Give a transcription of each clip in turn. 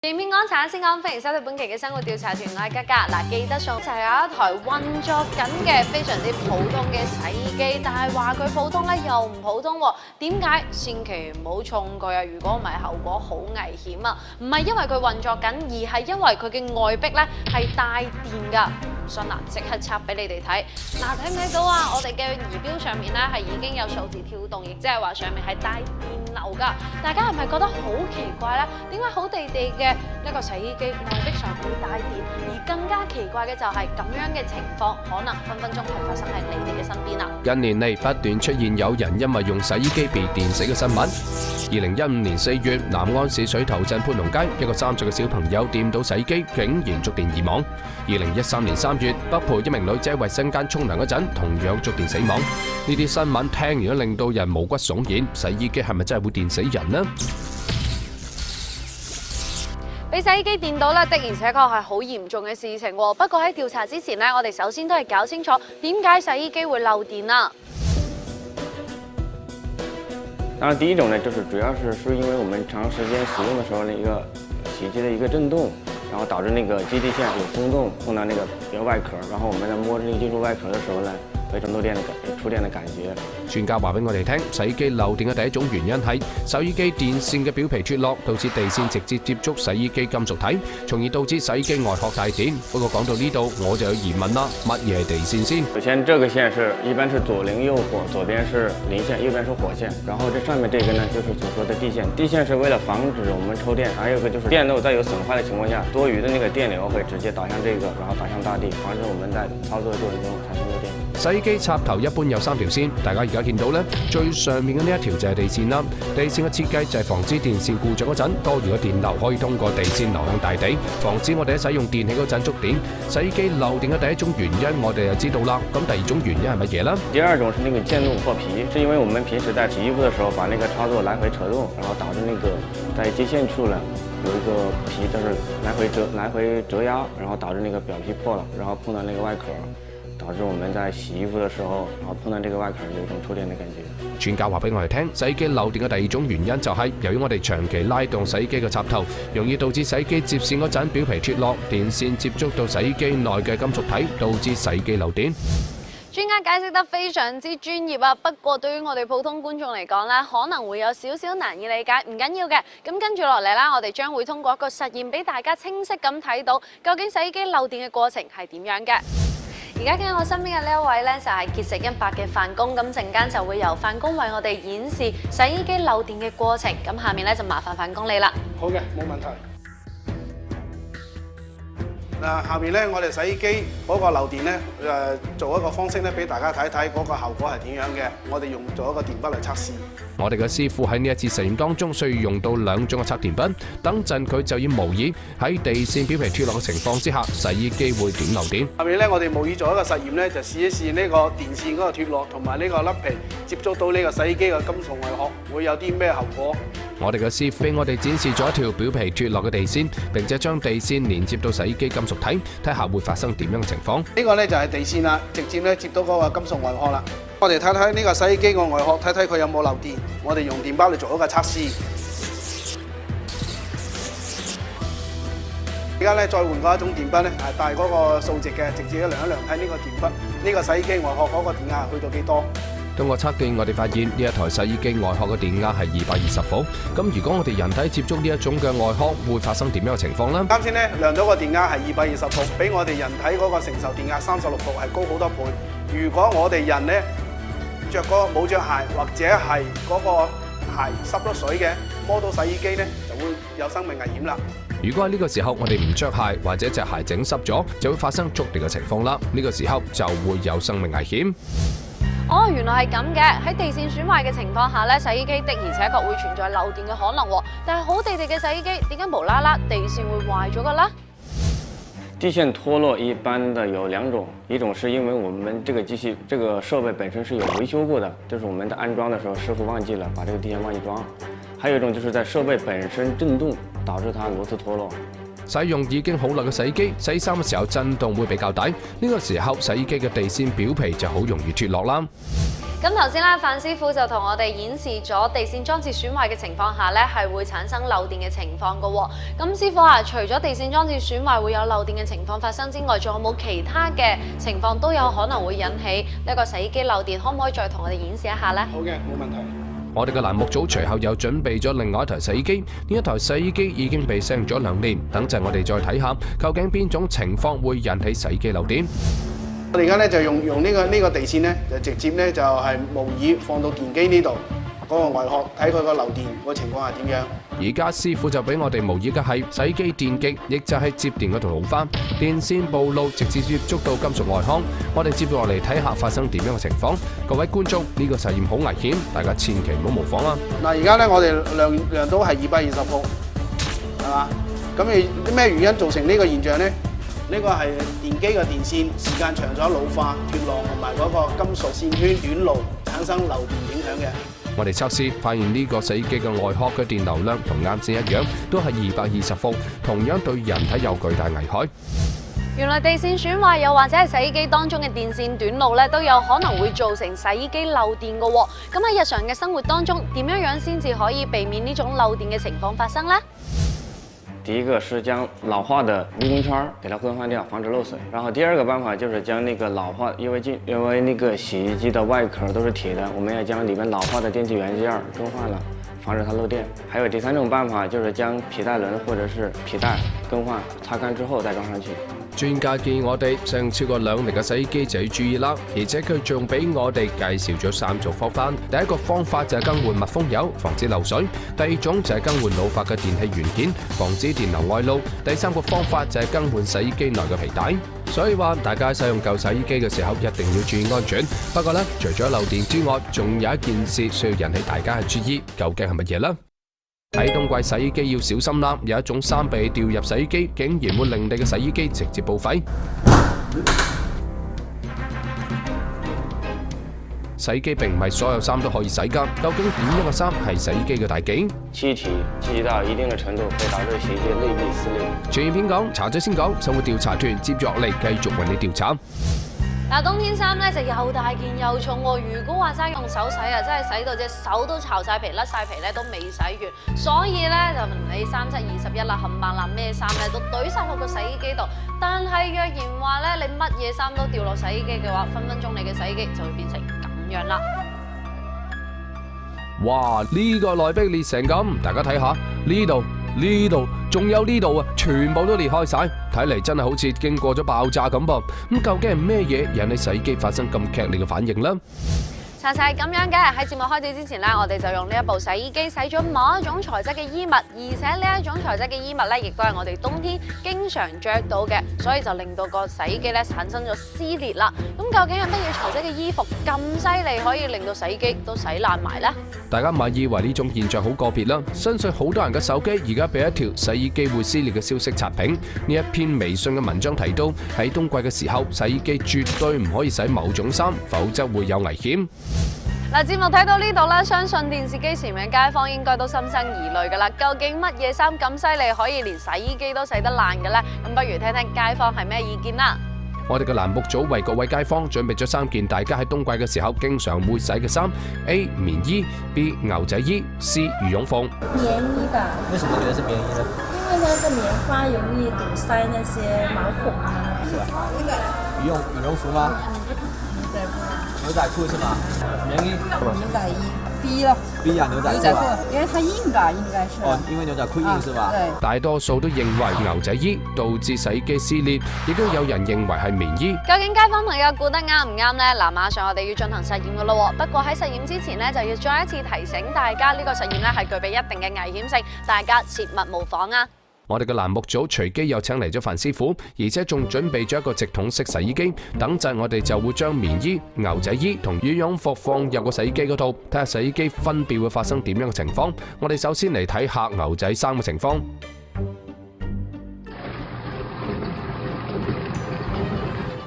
前面講產先講，歡迎收睇本期嘅生活調查團，我係嘉嘉。嗱，記得送就係有一台運作緊嘅非常之普通嘅洗衣機，但係話佢普通咧又唔普通喎。點解？千祈唔好衝佢啊！如果唔係，後果好危險啊！唔係因為佢運作緊，而係因為佢嘅外壁咧係帶電㗎。唔信啊，即刻插俾你哋睇。嗱，睇唔睇到啊？我哋嘅儀表上面咧係已經有數字跳動，亦即係話上面係帶電流㗎。大家係咪覺得好奇怪咧？點解好地地嘅一個洗衣機外壁上會帶電？而更加奇怪嘅就係咁樣嘅情況，可能分分鐘係發生喺你哋嘅身邊啦。近年嚟不斷出現有人因為用洗衣機被電死嘅新聞。2015年4月，南安市水頭鎮潘龍街一個3歲嘅小朋友掂到洗衣機，竟然觸電而亡。2013年3月，北浦一名女仔為新間沖涼嗰陣，同樣觸電死亡。呢啲新聞聽完都令到人毛骨悚然，洗衣機係咪真係會電死人呢？俾洗衣機電到咧，的而且確係好嚴重嘅事情喎。不過喺調查之前呢，我哋首先都係搞清楚點解洗衣機會漏電啊。當然，第一種呢，就是主要是因為我們長時間使用的時候，那個洗衣機的一個震動，然後導致那個接地線有鬆動，碰到那個外殼，然後我們在摸這個金屬外殼的時候呢，會有觸電的感覺。專家話俾我哋聽，洗衣機漏電嘅第一種原因係洗衣機電線嘅表皮脫落，導致地線直接接觸洗衣機金屬體，從而導致洗衣機外殼帶電。不過講到呢度，我就有疑問啦，乜嘢係地線先？首先，這個線是一般是左零右火，左邊是零線，右邊是火線。然後這上面這個呢，就是所說的地線。地線是為了防止我們抽電，還有一個就是電路在有損壞的情況下，多餘的那個電流會直接導向這個，然後導向大地，防止我們在操作過程中產生漏電。洗衣機插頭一般有3條線，大家而家見到呢，最上面嘅呢一條就係地線啦。地線嘅設計就係防止電線故障嗰陣，多餘嘅電流可以通過地線流向大地，防止我哋喺使用電器嗰陣觸電。洗衣機漏電嘅第一種原因我哋就知道啦，咁第二種原因係乜嘢呢？第二種是那個電路破皮，是因為我們平時在洗衣服的時候，把那個插座來回扯動，然後導致那個在接線處呢有一個皮就是來回折壓，然後導致那個表皮破了，然後碰到那個外殼。導致我們在洗衣服的時候，然後碰到這個外殼，有一種觸電的感覺。專家話俾我哋聽，洗衣機漏電嘅第二種原因就係由於我哋長期拉動洗衣機嘅插頭，容易導致洗衣機接線嗰陣表皮脫落，電線接觸到洗衣機內嘅金屬體，導致洗衣機漏電。專家解釋得非常之專業啊！不過對於我哋普通觀眾嚟講咧，可能會有少少難以理解。唔緊要嘅，咁跟住落嚟啦，我哋將會通過一個實驗俾大家清晰咁睇到究竟洗衣機漏電嘅過程係點樣嘅。而家企喺我身邊嘅呢一位咧，就係結識100嘅范工，咁陣間就會由范工為我哋演示洗衣機漏電嘅過程。咁下面咧就麻煩范工你啦。好嘅，冇問題。嗱，下面咧我哋洗衣機嗰個漏電咧，做一個方式咧俾大家睇睇嗰個效果係點樣嘅。我哋用咗一個電筆嚟測試。我哋嘅師傅喺呢一次實驗當中，需要用到2種嘅測電筆。等陣佢就要模擬喺地線表皮脫落嘅情況之下，洗衣機會點漏電。下面咧我哋模擬做一個實驗咧，就試一試呢個電線嗰個脫落同埋呢個甩皮接觸到呢個洗衣機嘅金屬外殼會有啲咩後果。我哋嘅師傅俾我哋展示咗一條表皮脫落嘅地線，並且將地線連接到洗衣機金屬體，睇下會發生點樣嘅情況。呢個咧就係地線啦，直接咧接到嗰個金屬外殼啦。我哋睇睇呢個洗衣機個外殼，睇睇佢有冇漏電。我哋用電包嚟做一個測試。而家咧再換過一種電筆咧，係帶嗰個數值嘅，直接量一量睇呢個電筆，呢個洗衣機外殼嗰個電壓去到幾多？通過測電，我哋發現呢一台洗衣機外殼嘅電壓係220伏。咁如果我哋人體接觸呢一種嘅外殼，會發生點樣嘅情況呢？啱先咧量咗個電壓係220伏，比我哋人體嗰個承受電壓36伏係高好多倍。如果我哋人咧着嗰個冇着鞋或者係嗰個鞋濕咗水嘅，摸到洗衣機咧就會有生命危險啦。如果喺呢個時候我哋唔着鞋或者隻鞋整濕咗，就會發生觸電嘅情況啦。呢個時候就會有生命危險。哦，原來係咁嘅。喺地線損壞嘅情況下咧，洗衣機的而且確會存在漏電嘅可能喎。但係好地地嘅洗衣機，點解無啦啦地線會壞咗嘅咧？地線脫落一般的有2種，一種是因為我們這個機器、這個設備本身是有維修過的，就是我們在安裝的時候師傅忘記了把這個地線忘記裝。還有一種就是在設備本身震動導致它螺絲脫落。使用已經好耐嘅洗衣機，洗衫嘅時候震動會比較大，呢個時候洗衣機嘅地線表皮就好容易脫落啦。咁頭先咧，范師傅就同我哋演示咗地線裝置損壞嘅情況下咧，係會產生漏電嘅情況㗎喎。咁師傅啊，除咗地線裝置損壞會有漏電嘅情況發生之外，仲有冇其他嘅情況都有可能會引起呢個洗衣機漏電？可唔可以再同我哋演示一下呢？好嘅，冇問題。我哋嘅欄目組隨後又準備咗另外一台洗衣機，呢一台洗衣機已經被使用咗2年，等陣我哋再睇下究竟邊種情況會引起洗衣機漏電。我哋而家咧就用呢個地線咧，就直接咧就係模擬放到電機呢度嗰個外殼，睇佢個漏電個情況係點樣。而家師傅就俾我哋模擬嘅係洗衣機電極，亦就係接電嗰條老花，電線暴露直接接觸到金屬外殼。我哋接落嚟睇下發生點樣嘅情況。各位觀眾，呢個實驗好危險，大家千祈唔好模仿啊！嗱，而家咧我哋量到係220伏，係嘛？咁啲咩原因造成呢個現象咧？呢個係電機嘅電線時間長咗老化脫落，同埋嗰個金屬線圈短路產生漏電影響嘅。我哋測試發現呢個洗衣機嘅外殼嘅電流量同啱先一樣，都係220伏，同樣對人體有巨大危害。原來地線損壞又或者係洗衣機當中嘅電線短路咧，都有可能會造成洗衣機漏電嘅喎。咁喺日常嘅生活當中，點樣先至可以避免呢種漏電嘅情況發生呢？第一個是將老化的密封圈給它更換掉，防止漏水。然後第二個辦法就是將那個老化，因為那個洗衣機的外殼都是鐵的，我們要將裡面老化的電器元件更換了，防止它漏電。還有第三種辦法就是將皮帶輪或者是皮帶更換，擦乾之後再裝上去。專家建議我哋使用超過2年嘅洗衣機就要注意啦，而且佢仲俾我哋介紹咗3種方法。第一個方法就係更換密封油，防止漏水；第二種就係更換老化嘅電器元件，防止電流外露；第三個方法就係更換洗衣機內嘅皮帶。所以話大家使用舊洗衣機嘅時候一定要注意安全。不過呢，除咗漏電之外，仲有一件事需要引起大家嘅注意，究竟係乜嘢呢？喺冬季洗衣機要小心啦，有一種衫被掉入洗衣機，竟然會令你嘅洗衣機直接報廢。洗衣機並唔係所有衫都可以洗㗎，究竟點樣嘅衫係洗衣機嘅大忌？氣體積集到一定嘅程度，會導致洗衣機內壁撕裂。全片講，查咗先講，生活調查團接住落嚟繼續為你調查。嗱，冬天衫咧就又大件又重喎。如果話齋用手洗啊，真係洗到隻手都巢晒皮、甩晒皮咧，都未洗完。所以咧就唔理3721啦，冚唪唥咩衫咧都懟晒落個洗衣機度。但係若然話咧，你乜嘢衫都掉落洗衣機嘅話，分分鐘你嘅洗衣機就會變成咁樣啦。哇！呢個內壁裂成咁，大家睇下呢度。呢度仲有呢度啊，全部都裂開晒，睇嚟真係好似經過咗爆炸咁噃。咁究竟係咩嘢引起洗衣機發生咁劇烈嘅反應呢？查實係咁樣嘅。喺節目開始之前呢，我哋就用呢一部洗衣機洗咗某一種材質嘅衣物，而且呢一種材質嘅衣物咧，亦都係我哋冬天經常着到嘅，所以就令到個洗衣機咧產生咗撕裂啦。咁究竟係乜嘢材質嘅衣服咁犀利，可以令到洗衣機都洗爛埋呢？大家唔係以為呢種現象好個別啦，相信好多人嘅手機而家俾一條洗衣機會撕裂嘅消息刷屏。呢一篇微信嘅文章提到，喺冬季嘅時候，洗衣機絕對唔可以洗某種衫，否則會有危險。嗱，節目睇到呢度咧，相信電視機前面嘅街坊應該都心生疑慮㗎啦。究竟乜嘢衫咁犀利，可以連洗衣機都洗得爛嘅呢？咁不如聽聽街坊係咩意見啦。我哋嘅欄目組為各位街坊準備咗3件大家喺冬季嘅時候經常會洗嘅衫 ：A. 棉衣 ，B. 牛仔衣 ，C. 羽絨服。棉衣的。為什麼覺得是棉衣呢？因為那個棉花容易堵塞那些毛孔啊。是吧？羽絨服嗎？牛仔褲是嗎？棉衣。牛仔衣 B 咯。B 啊，牛仔褲啊。因為它硬㗎，應該是。哦，因為牛仔褲硬是吧？對。大多數都認為牛仔衣導致洗衣機撕裂，亦都有人認為係棉衣。究竟街坊朋友估得啱唔啱呢？嗱，馬上我哋要進行實驗㗎咯。不過喺實驗之前呢，就要再一次提醒大家，呢個實驗咧係具備一定嘅危險性，大家切勿模仿啊！我哋嘅欄目組隨機又請嚟咗范師傅，而且仲準備咗一個直筒式洗衣機。等陣我哋就會將棉衣、牛仔衣同羽絨服放入個洗衣機嗰度，睇下洗衣機分別會發生點樣嘅情況。我哋首先嚟睇下牛仔衫嘅情況。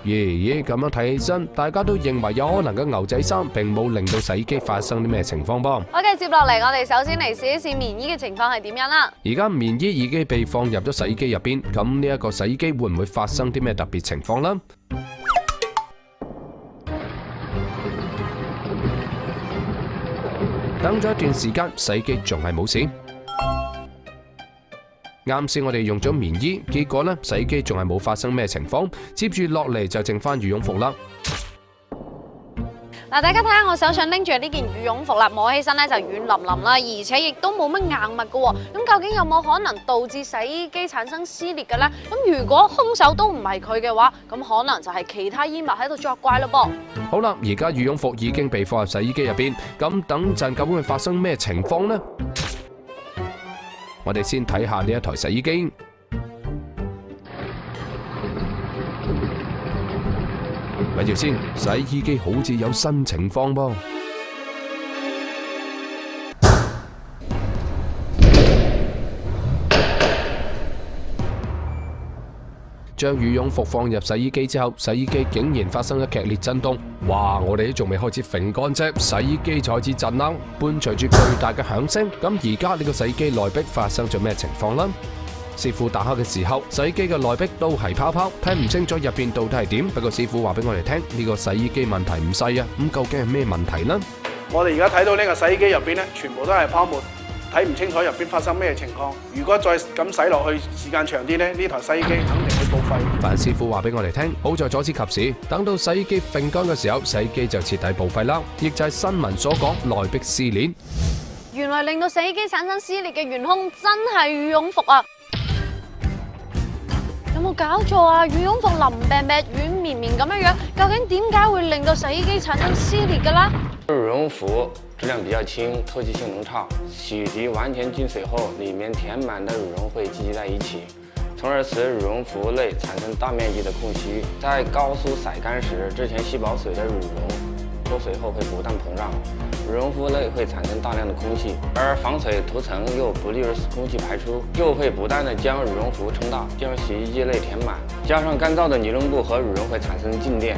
咦，咁樣睇起身，大家都認為有可能嘅牛仔衫並冇令到洗衣機發生啲咩情況噃。OK， 接落嚟我哋首先嚟試一試棉衣嘅情況係點樣啦。而家棉衣已經被放入咗洗衣機入邊，咁呢一個洗衣機會唔會發生啲咩特別情況呢？等咗一段時間，洗衣機仲係冇事。啱先我哋用咗棉衣，結果呢洗衣機仲係冇發生咩情況。接住落嚟就剩翻羽絨服啦。嗱，大家睇下我手上拎住呢件羽絨服啦，摸起身咧就軟腍腍啦，而且亦都冇乜硬物嘅喎。咁究竟有冇可能導致洗衣機產生撕裂嘅呢？咁如果兇手都唔係佢嘅話，咁可能就係其他衣物喺度作怪咯噃。好啦，而家羽絨服已經被放入洗衣機入邊，咁等陣究竟會發生咩情況呢？我哋先睇下呢一台洗衣機。咪住先，洗衣機好似有新情況噃。將羽絨服放入洗衣機之後，洗衣機竟然發生咗劇烈震動。哇！我哋都仲未開始揈乾啫，洗衣機就開始震啦，伴隨住巨大嘅響聲。咁而家呢個洗衣機內壁發生咗咩情況呢？師傅打開嘅時候，洗衣機嘅內壁都係泡泡，睇唔清楚入邊到底係點。不過師傅話俾我哋聽，呢個洗衣機問題唔細啊。咁究竟係咩問題呢？我哋而家睇到呢個洗衣機入邊咧，全部都係泡沫，睇唔清楚入邊發生咩情況。如果再咁洗落去，時間長啲咧，呢台洗衣機肯定會報廢。但師傅話俾我哋聽，好在阻止及時，等到洗衣機揈乾嘅時候，洗衣機就徹底報廢啦。亦就係新聞所講內壁撕裂。原來令到洗衣機產生撕裂嘅元兇真係羽絨服啊！有冇搞錯啊？羽絨服腍病病、軟綿綿咁樣樣，究竟點解會令到洗衣機產生撕裂嘅啦？羽絨服質量比較輕，透氣性能差，洗衣機完全進水後，裡面填滿的羽絨會積集在一起，從而使羽絨服內產生大面積的空隙。在高速曬乾時，之前吸飽水的羽絨脫水後會不斷膨脹，羽絨服內會產生大量的空氣，而防水塗層又不利於空氣排出，又會不斷地將羽絨服撐大，將洗衣機內填滿。加上乾燥的尼龍布和羽絨會產生靜電，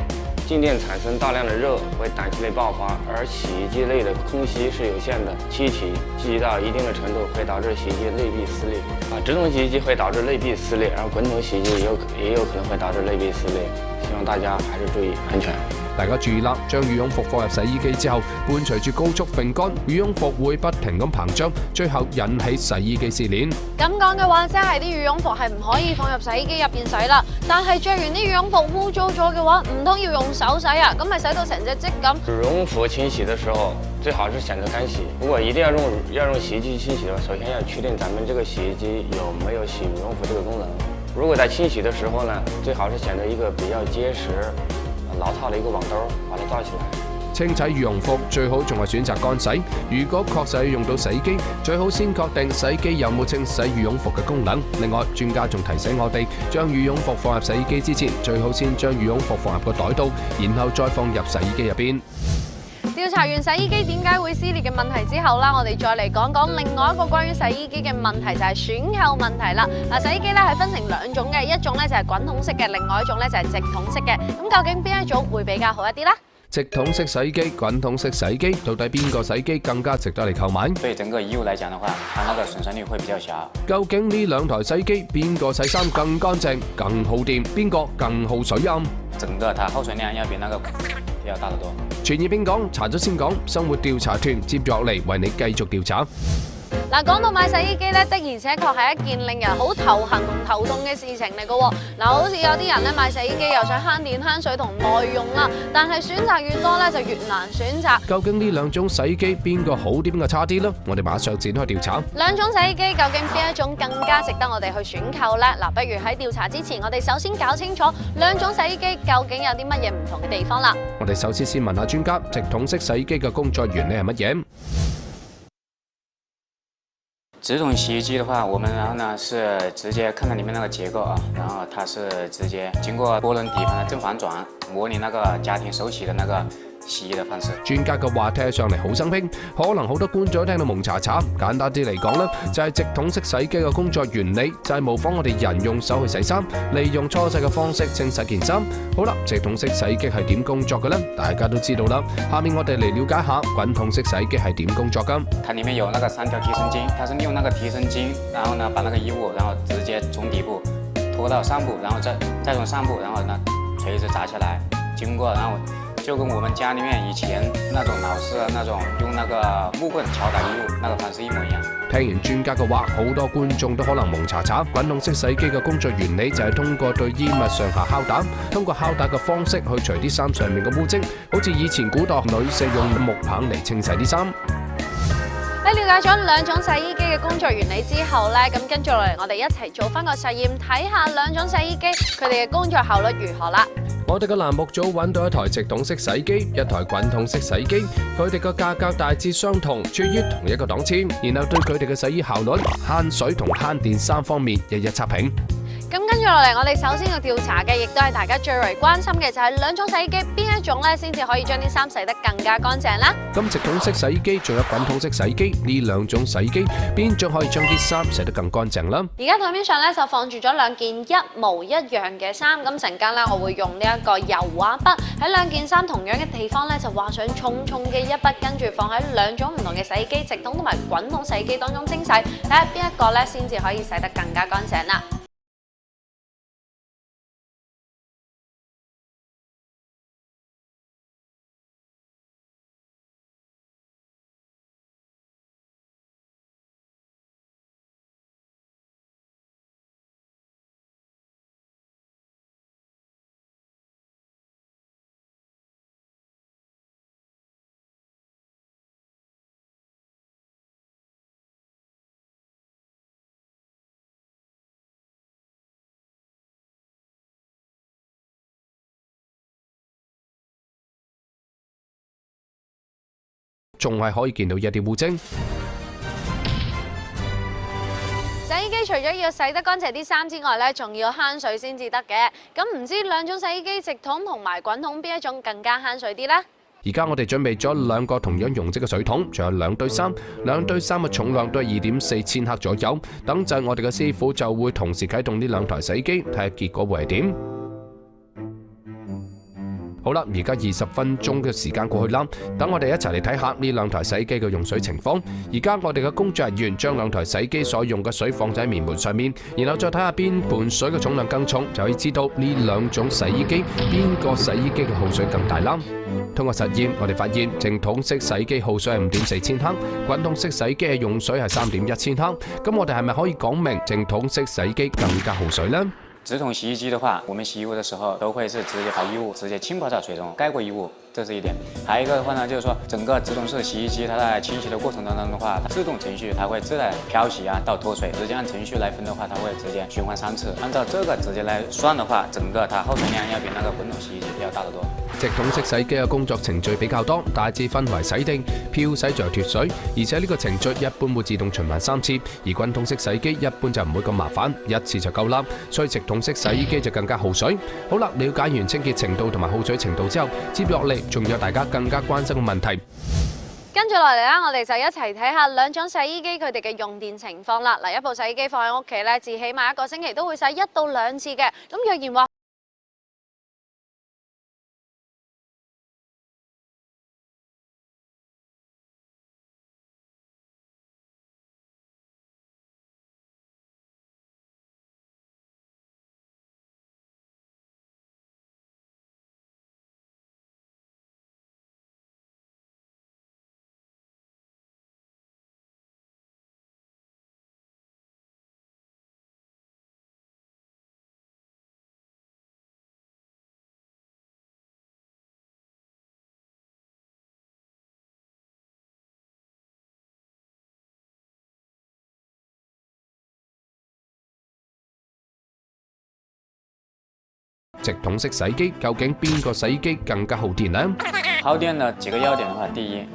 靜電產生大量的熱，會短期內爆發。而洗衣機內的空隙是有限的，氣體聚集到一定的程度會導致洗衣機內壁撕裂。直筒洗衣機會導致內壁撕裂，而滾筒洗衣機也有可能會導致內壁撕裂。希望大家還是注意安全。大家注意啦，將羽絨服放入洗衣機之後，伴隨住高速揈乾，羽絨服會不停咁膨脹，最後引起洗衣機撕裂。咁講嘅話，即係啲羽絨服係唔可以放入洗衣機入邊洗啦。但係着完啲羽絨服污糟咗嘅話，唔通要用手洗啊？咁咪洗到成隻積咁。羽絨服清洗的時候，最好是選擇乾洗。如果一定要用洗衣機清洗的話，首先要確定咱們這個洗衣機有沒有洗羽絨服這個功能。如果在清洗的時候呢，最好是選擇一個比較結實、牢套的一個網兜，把它罩起來。清洗羽絨服最好仲係選擇乾洗。如果確實要用到洗衣機，最好先確定洗衣機有冇清洗羽絨服嘅功能。另外，專家仲提醒我哋，將羽絨服放入洗衣機之前，最好先將羽絨服放入個袋度，然後再放入洗衣機入邊。調查完洗衣機點解會撕裂嘅問題之後啦，我哋再嚟講講另外一個關於洗衣機嘅問題，就係選購問題啦。嗱，洗衣機咧係分成兩種嘅，一種咧就係滾筒式嘅，另外一種咧就係直筒式嘅。咁究竟邊一種會比較好一啲呢？直筒式洗衣機、滾筒式洗衣機，到底邊個洗衣機更加值得嚟購買？對整個衣物來講的話，它那個損傷率會比較小。究竟呢兩台洗衣機邊個洗衫更乾淨、更好掂，邊個更耗水啊？整個它耗水量要比那個要大得多。全意邊講，查咗先講。生活調查團接落嚟為你繼續調查。嗱，講到買洗衣機咧，的而且確係一件令人好頭痕同頭痛嘅事情嚟嘅喎。嗱，好似有啲人咧買洗衣機又想慳電慳水同耐用啦，但係選擇越多咧就越難選擇。究竟呢兩種洗衣機邊個好啲，邊個差啲呢？我哋馬上展開調查。兩種洗衣機究竟邊一種更加值得我哋去選購呢？嗱，不如喺調查之前，我哋首先搞清楚兩種洗衣機究竟有啲乜嘢唔同嘅地方啦。我哋首先問下專家，直筒式洗衣機嘅工作原理係乜嘢？直筒洗衣機的話，我們然後呢是直接看到裡面那個結構啊，然後它是直接經過渦輪底盤的正反轉，模擬那個家庭手洗的那個洗衣的方式。專家嘅話聽上嚟好生僻，可能好多觀眾聽到蒙查查。簡單啲嚟講呢，就係直筒式洗衣機嘅工作原理，就係模仿我哋人用手去洗衫，利用搓洗嘅方式清洗件衫。好啦，直筒式洗衣機係點工作嘅呢？大家都知道啦。下面我哋嚟了解下滾筒式洗衣機係點工作㗎。它裡面有那個3條提升筋，它是利用那個提升筋，然後呢把那個衣物，然後直接從底部拖到上部，然後再從上部，然後呢垂直扎起來，經過，然後就跟我們家裡面以前那種老式那種用那個木棍敲打衣物那個方式一模一樣。聽完專家嘅話，好多觀眾都可能蒙查查。滾筒式洗衣機嘅工作原理就係通過對衣物上下敲打，通過敲打嘅方式去除啲衫上面嘅污漬，好似以前古代女性用木棒嚟清洗啲衫。喺了解咗兩種洗衣機嘅工作原理之後呢，咁跟住落嚟，我哋一齊做翻個實驗，睇下兩種洗衣機佢哋嘅工作效率如何啦。我哋嘅欄目組揾到一台直筒式洗衣機，一台滾筒式洗衣機，佢哋嘅價格大致相同，處於同一個檔次，然後對佢哋嘅洗衣效率、慳水同慳電3方面一一測評。咁跟住落嚟，我哋首先要調查嘅，亦都係大家最為關心嘅，就係兩種洗衣機邊一種咧，先至可以將啲衫洗得更加乾淨啦。咁直筒式洗衣機仲有滾筒式洗衣機呢兩種洗衣機，邊種可以將啲衫洗得更乾淨啦？而家台面上咧就放住咗兩件一模一樣嘅衫，咁陣間咧我會用呢一個油畫筆喺兩件衫同樣嘅地方咧就畫上重重嘅一筆，跟住放喺兩種唔同嘅洗衣機，直筒同埋滾筒洗衣機當中清洗，睇下邊一個咧先至可以洗得更加乾淨啦。仲係可以見到一啲污漬。洗衣機除咗要洗得乾淨啲衫之外咧，仲要慳水先至得嘅。咁唔知兩種洗衣機直筒同埋滾筒邊一種更加慳水啲呢？而家我哋準備咗兩個同樣容積嘅水桶，仲有兩堆衫，兩堆衫嘅重量都係2.4千克左右。等陣我哋嘅師傅就會同時啟動呢兩台洗衣機，睇下結果會係點。好啦，而家20分鐘嘅時間過去啦，等我哋一齊嚟睇下呢兩台洗衣機嘅用水情況。而家我哋嘅工作人員將兩台洗衣機所用嘅水放喺面盤上面，然後再睇下邊盤水嘅重量更重，就可以知道呢兩種洗衣機邊個洗衣機嘅耗水更大啦。通過實驗，我哋發現直筒式洗衣機耗水係5.4千克，滾筒式洗衣機嘅用水係3.1千克。咁我哋係咪可以講明直筒式洗衣機更加耗水呢？直筒洗衣機的話，我們洗衣物的時候都會是直接把衣物直接浸泡在水中，蓋過衣物，這是一點。還有一個的話呢，就是說整個直筒式洗衣機，它在清洗的過程當中的話，它自動程序它會自帶漂洗啊到脫水，直接按程序來分的話，它會直接循環3次。按照這個直接來算的話，整個它耗水量要比那個滾筒洗衣機要大得多。直筒式洗衣機嘅工作程序比較多，大致分為洗定、漂洗仲有脫水，而且呢個程序一般會自動循環3次，而滾筒式洗衣機一般就唔會咁麻煩，一次就夠啦，所以直筒式洗衣機就更加耗水。好啦，了解完清潔程度同埋耗水程度之後，接落嚟仲有大家更加關心嘅問題。跟住落嚟啦，我哋就一齊睇下兩種洗衣機佢哋嘅用電情況啦。嗱，一部洗衣機放喺屋企咧，至起碼1個星期都會洗1到2次嘅。咁若然話直筒式洗衣機究竟邊個洗衣機更加耗電呢？耗電的幾個要點的話，第一，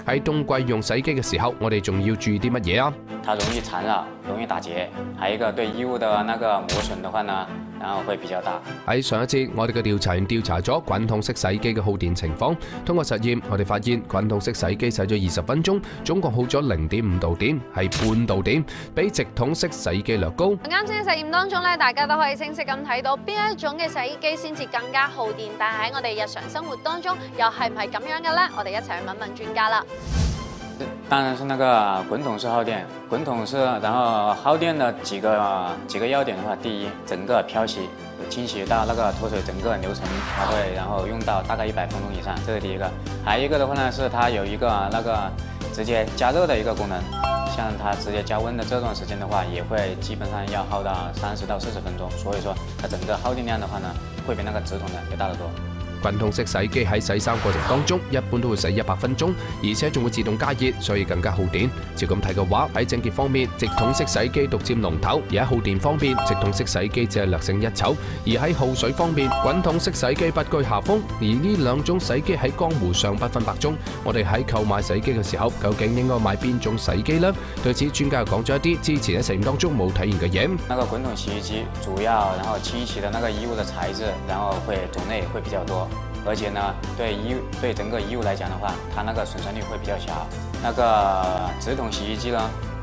喺冬季用洗衣機嘅時候，我哋仲要注意啲乜嘢啊？它容易纏繞，容易打結，還有一個對衣物的那個磨損的話呢，然後會比較大。喺上一節，我哋嘅調查員調查咗滾筒式洗衣機嘅耗電情況。通過實驗，我哋發現滾筒式洗衣機洗咗20分鐘，總共耗咗0.5度電，係半度電，比直筒式洗衣機略高。啱先嘅實驗當中咧，大家都可以清晰咁睇到邊一種嘅洗衣機先至更加耗電，但係喺我哋日常生活當中又係唔係咁樣嘅呢？我哋一齊去問問專家啦。當然是那個滾筒式耗電，滾筒式，然後耗電的幾個要點的話，第一，整個漂洗、清洗到那個脫水整個流程，它會然後用到大概100分鐘以上，這是第一個。還有一個的話呢，是它有一個那個直接加熱的一個功能，像它直接加溫的這段時間的話，也會基本上要耗到30到40分鐘，所以說它整個耗電量的話呢，會比那個直筒的要大得多。滾筒式洗衣機喺洗衫過程當中，一般都會洗100分鐘，而且仲會自動加熱，所以更加耗電。照咁睇嘅話，喺整潔方面，直筒式洗衣機獨佔龍頭；而喺耗電方面，直筒式洗衣機只係略勝一籌。而喺耗水方面，滾筒式洗衣機不居下風。而呢兩種洗衣機喺江湖上不分伯仲。我哋喺購買洗衣機嘅時候，究竟應該買邊種洗衣機呢？對此，專家又講咗一啲之前喺實驗當中冇體驗嘅嘢。那個滾筒洗衣機主要然後清洗的那個衣物的材質，然後會種類會比較多。而且呢，對整個衣物來講的話，它那個損傷率會比較小。那個直筒洗衣機呢，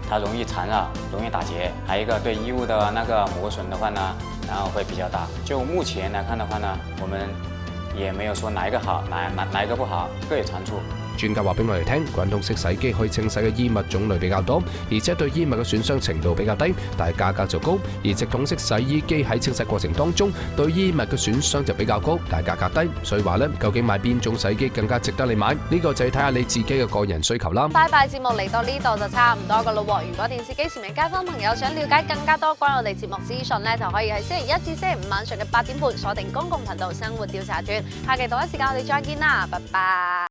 它容易纏繞，容易打結，還有一個對衣物的那個磨損的話呢，然後會比較大。就目前來看的話呢，我們也沒有說哪一個好，哪一個不好，各有長處。專家話俾我哋聽，滾筒式洗衣機可以清洗嘅衣物種類比較多，而且對衣物嘅損傷程度比較低，但係價格就高。而直筒式洗衣機喺清洗過程當中，對衣物嘅損傷就比較高，但係價格低。所以話呢，究竟買邊種洗衣機更加值得你買？呢個就要睇下你自己嘅個人需求啦。拜拜節目嚟到呢度就差唔多噶咯喎。如果電視機前面街坊朋友想了解更加多關於我哋節目資訊呢，就可以喺星期1至星期5晚上嘅8點半鎖定公共頻道生活調查團。下期同一時間我哋再見啦，拜拜。